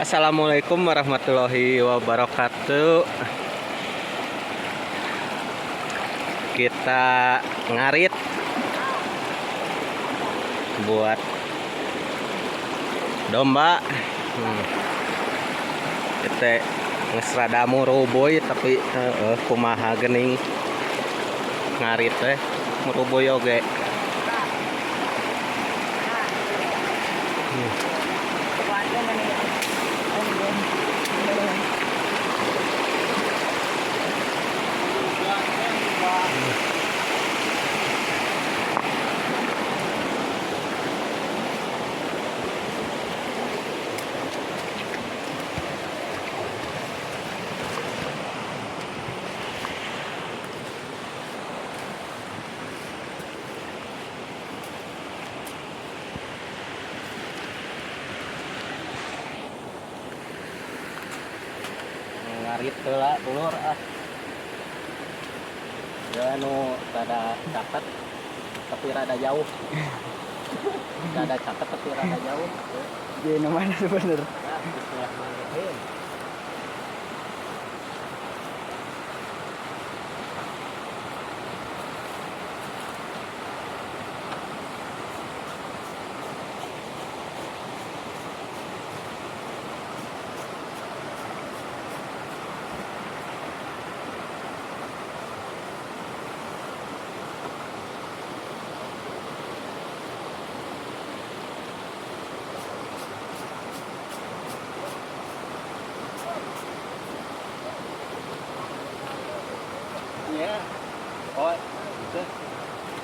Assalamualaikum warahmatullahi wabarakatuh. Kita ngarit buat domba. Kita ngesrada muruboy tapi kumaha gening ngarit teh muruboy oge. Ngarit heula ulur ya nu rada caket tapi rada jauh. Rada caket tapi rada jauh. Di mana bener? Nah, istilah mangkeun. Ya, oh itu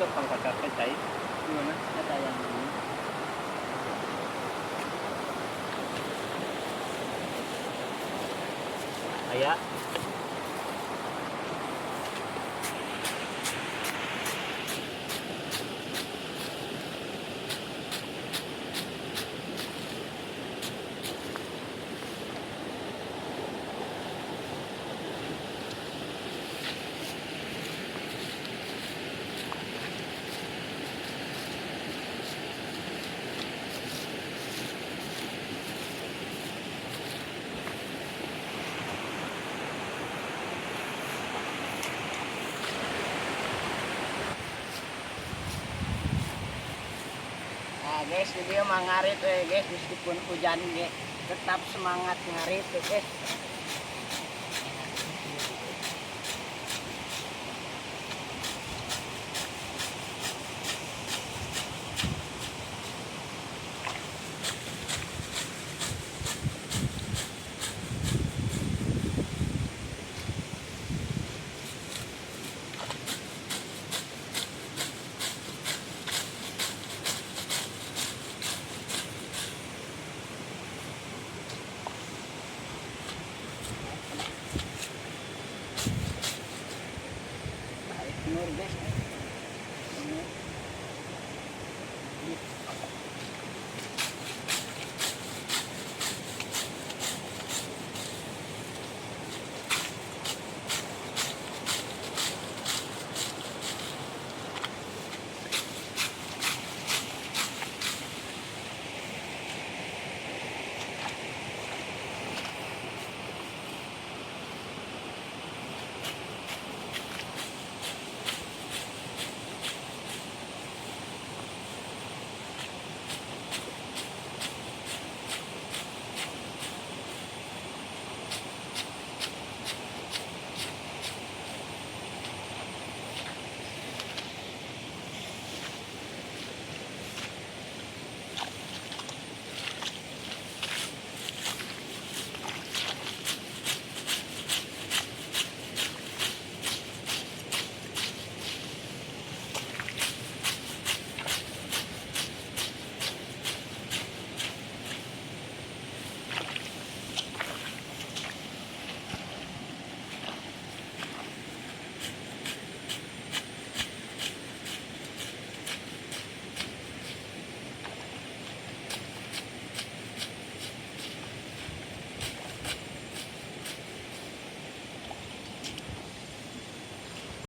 pangkat kecai gimana? Ada yang ini. Ayah. Guys, video mah ngarit guys, meskipun hujan tetap semangat ngarit guys.